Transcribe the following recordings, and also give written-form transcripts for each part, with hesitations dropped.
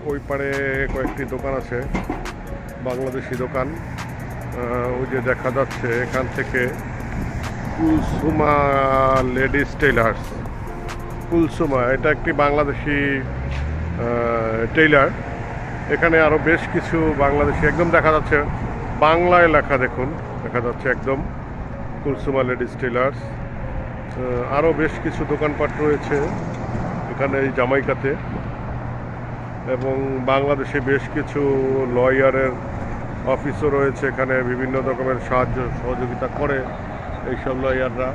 ওই পারে কয়েকটি দোকান আছে, বাংলাদেশি দোকান। ওই যে দেখা যাচ্ছে এখান থেকে কুলসুমা লেডিস টেইলার্স। কুলসুমা এটা একটি বাংলাদেশি টেইলার। এখানে আরও বেশ কিছু বাংলাদেশি, একদম দেখা যাচ্ছে বাংলায় লেখা, দেখুন দেখা যাচ্ছে একদম কুলসুমা লেডিস টেইলার্স। আরও বেশ কিছু দোকানপাট রয়েছে এখানে এই জামাইকাতে, এবং বাংলাদেশে বেশ কিছু লয়ারের অফিসও রয়েছে এখানে, বিভিন্ন রকমের সাহায্য সহযোগিতা করে এইসব লয়াররা।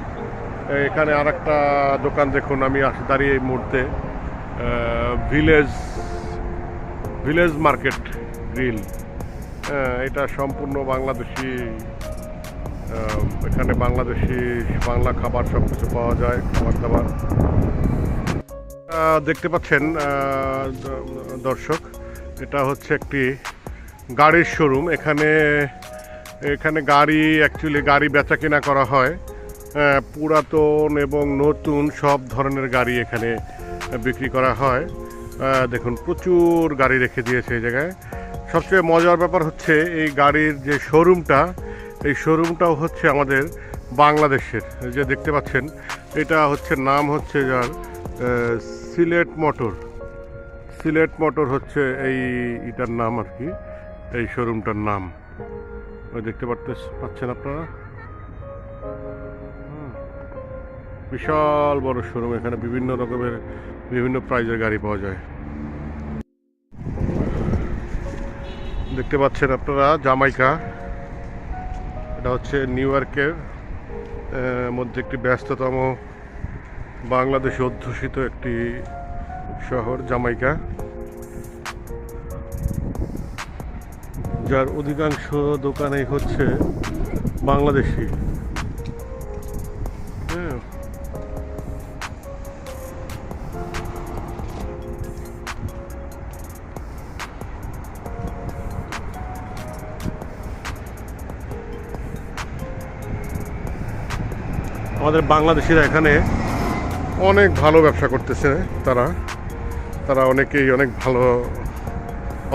এখানে আর একটা দোকান দেখুন, আমি দাঁড়িয়ে এই মুহূর্তে ভিলেজ মার্কেট গ্রিল। এটা সম্পূর্ণ বাংলাদেশি, এখানে বাংলা খাবার সব কিছু পাওয়া যায়, খাবার দাবার। দেখতে পাচ্ছেন দর্শক, এটা হচ্ছে একটি গাড়ির শোরুম। এখানে গাড়ি বেচা কেনা করা হয়। পুরাতন এবং নতুন সব ধরনের গাড়ি এখানে বিক্রি করা হয়। দেখুন প্রচুর গাড়ি রেখে দিয়েছে এই জায়গায়। সবচেয়ে মজার ব্যাপার হচ্ছে এই গাড়ির যে শোরুমটা, এই শোরুমটাও হচ্ছে আমাদের বাংলাদেশের। যে দেখতে পাচ্ছেন এটা হচ্ছে নাম হচ্ছে যার সিলেট মোটর হচ্ছে এটার নাম আর কি, এই শোরুমটার নাম। ওই দেখতে পাচ্ছেন আপনারা, বিশাল বড় শোরুম। এখানে বিভিন্ন রকমের বিভিন্ন প্রাইজের গাড়ি পাওয়া যায়। দেখতে পাচ্ছেন আপনারা জামাইকা, এটা হচ্ছে নিউ ইয়র্কের মধ্যে একটি ব্যস্ততম বাংলাদেশে অধ্যুষিত একটি শহর জামাইকা, যার অধিকাংশ দোকানেই হচ্ছে বাংলাদেশি। আমাদের বাংলাদেশিরা এখানে অনেক ভালো ব্যবসা করতেছে, তারা অনেকেই অনেক ভালো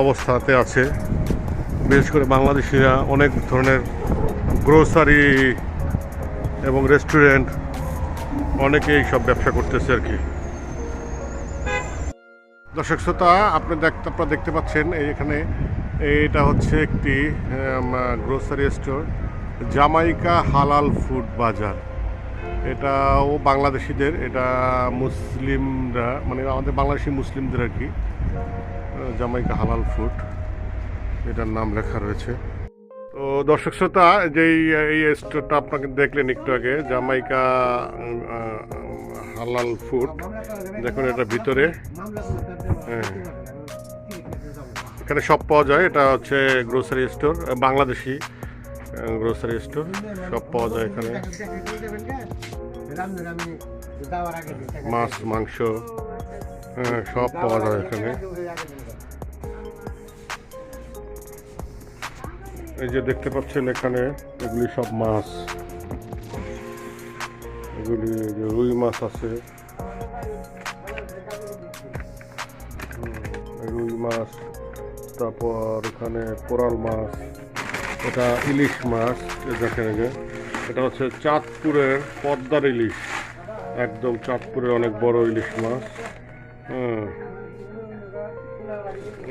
অবস্থাতে আছে। বিশেষ করে বাংলাদেশিরা অনেক ধরনের গ্রোসারি এবং রেস্টুরেন্ট, অনেকেই সব ব্যবসা করতেছে আর কি। দর্শক শ্রোতা, আপনারা দেখতে পাচ্ছেন এখানে এটা হচ্ছে একটি গ্রোসারি স্টোর, জামাইকা হালাল ফুড বাজার। এটাও বাংলাদেশিদের, এটা মুসলিমরা, মানে আমাদের বাংলাদেশি মুসলিমদের আর কি, জামাইকা হালাল ফুড এটার নাম লেখা রয়েছে। তো দর্শক শ্রোতা, এই স্টোরটা আপনাকে দেখলেন একটু আগে, জামাইকা হালাল ফুড। দেখুন এটা ভিতরে, এখানে সব পাওয়া যায়। এটা হচ্ছে grocery store, Bangladeshi grocery store, সব পাওয়া যায় এখানে। মাছ মাংস সব পাওয়া যায় এখানে। এই যে দেখতে পাচ্ছেন এখানে এগুলি সব মাছ, এগুলি রুই মাছ আছে, রুই মাছ, তারপর এখানে কোরাল মাছ, এটা ইলিশ মাছ। দেখেন এটা হচ্ছে চাঁদপুরের পদ্মার ইলিশ, একদম চাঁদপুরের অনেক বড় ইলিশ মাছ।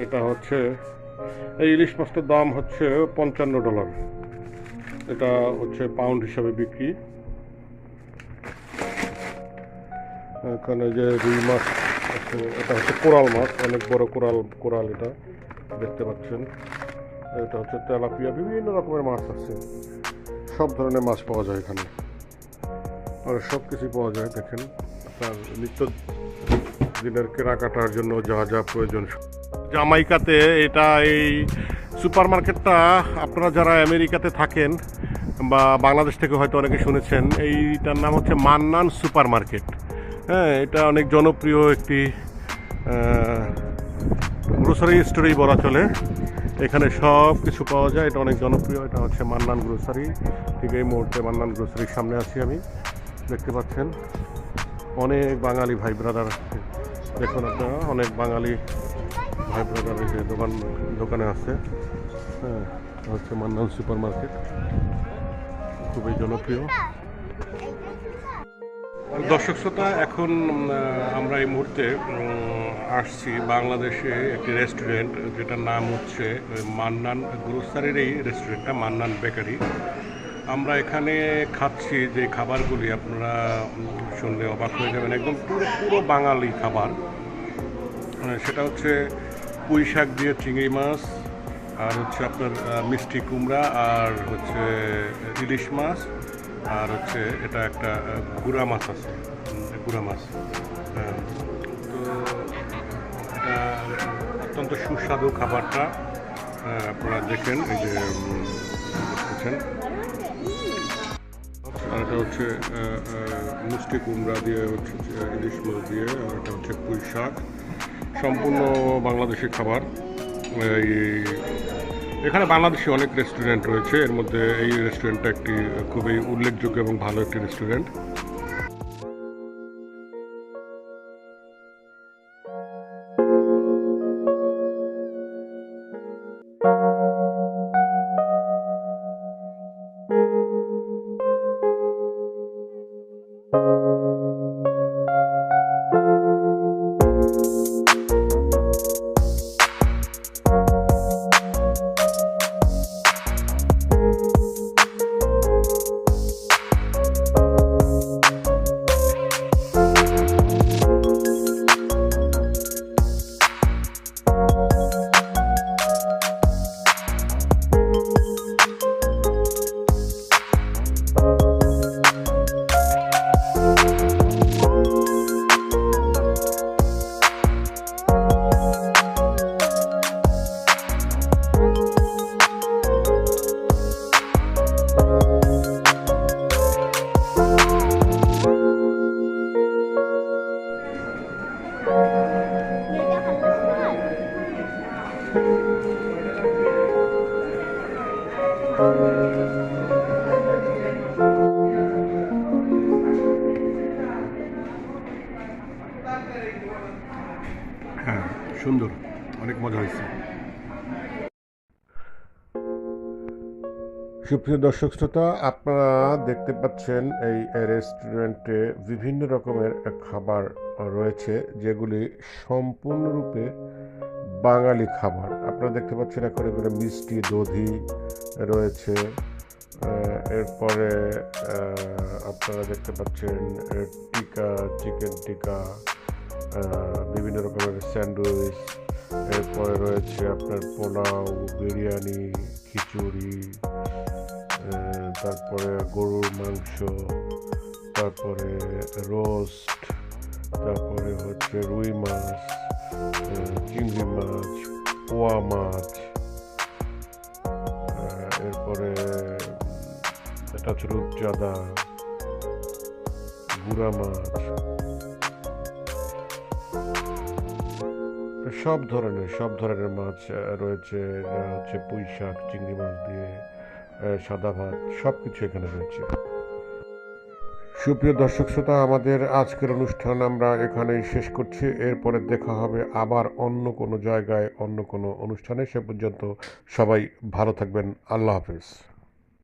এটা হচ্ছে এই ইলিশ মাছটার দাম হচ্ছে $55। এটা হচ্ছে পাউন্ড হিসাবে বিক্রি। এখানে যে রুই মাছ আছে, এটা হচ্ছে কোরাল মাছ, অনেক বড় কোরাল এটা দেখতে পাচ্ছেন। এটা হচ্ছে তেলাপিয়া, বিভিন্ন রকমের মাছ আছে, সব ধরনের মাছ পাওয়া যায় এখানে, আর সব কিছুই পাওয়া যায়। দেখেন আপনার নিত্য দিনের কেনাকাটার জন্য যা যা প্রয়োজন। জামাইকাতে এটা এই সুপার মার্কেটটা, আপনারা যারা আমেরিকাতে থাকেন বা বাংলাদেশ থেকে হয়তো অনেকে শুনেছেন, এইটার নাম হচ্ছে মান্নান সুপার মার্কেট। এটা অনেক জনপ্রিয় একটি গ্রোসারি স্টোরেই বলা চলে। এখানে সব কিছু পাওয়া যায়, এটা অনেক জনপ্রিয়। এটা হচ্ছে মান্নান গ্রোসারি। ঠিক এই মুহূর্তে মান্নান গ্রোসারির সামনে আছি আমি। দেখতে পাচ্ছেন অনেক বাঙালি ভাই ব্রাদার, দেখুন আপনারা, অনেক বাঙালি ভাই ব্রাদার এই যে দোকানে আছে। হ্যাঁ, এটা হচ্ছে মান্নান সুপার মার্কেট, খুবই জনপ্রিয়। দর্শক শ্রোতা, এখন আমরা এই মুহূর্তে আসছি বাংলাদেশে একটি রেস্টুরেন্ট, যেটার নাম হচ্ছে মান্নান গ্রোসারির। এই রেস্টুরেন্টটা মান্নান বেকারি। আমরা এখানে খাচ্ছি যে খাবারগুলি আপনারা শুনলে অবাক হয়ে যাবেন, একদম পুরো পুরো বাঙালি খাবার। সেটা হচ্ছে পুঁই শাক দিয়ে চিংড়ি মাছ, আর হচ্ছে আপনার মিষ্টি কুমড়া, আর হচ্ছে ইলিশ মাছ, আর হচ্ছে এটা একটা গুড়া মাছ আছে, গুড়া মাছ। তো এটা অত্যন্ত সুস্বাদু খাবারটা। আপনারা দেখেন, এই যে দেখছেন। আর এটা হচ্ছে মিষ্টি কুমড়া দিয়ে, হচ্ছে ইলিশ মাছ দিয়ে, আর এটা হচ্ছে পুঁই শাক। সম্পূর্ণ বাংলাদেশি খাবার। এখানে বাংলাদেশি অনেক রেস্টুরেন্ট রয়েছে, এর মধ্যে এই রেস্টুরেন্টটা একটি খুবই উল্লেখযোগ্য এবং ভালো একটি রেস্টুরেন্ট। হ্যাঁ, সুন্দর, অনেক মজা হয়েছে। সুপ্রিয় দর্শক শ্রোতা, আপনারা দেখতে পাচ্ছেন এই রেস্টুরেন্টে বিভিন্ন রকমের খাবার রয়েছে, যেগুলি সম্পূর্ণরূপে বাঙালি খাবার। আপনারা দেখতে পাচ্ছেন এখন এখানে মিষ্টি দধি রয়েছে। এরপরে আপনারা দেখতে পাচ্ছেন টিকা, চিকেন টিকা, বিভিন্ন রকমের স্যান্ডউইচ। এরপরে রয়েছে আপনার পোলাও, বিরিয়ানি, খিচুড়ি, তারপরে গরুর মাংস, তারপরে রোস্ট, তারপরে হচ্ছে রুই মাছ, চিংড়ি মাছ, পোয়া মাছ, এরপরে এটা হচ্ছে রূপচাঁদা, গুড়া মাছ, সব ধরনের মাছ রয়েছে। হচ্ছে পুঁই শাক, চিংড়ি মাছ দিয়ে সাদা ভাত, সব কিছু এখানে রয়েছে। সুপ্রিয় দর্শক শ্রোতা, আমাদের আজকের অনুষ্ঠান আমরা এখানেই শেষ করছি। এরপরে দেখা হবে আবার অন্য কোনো জায়গায়, অন্য কোনো অনুষ্ঠানে। সে পর্যন্ত সবাই ভালো থাকবেন। আল্লাহ হাফেজ।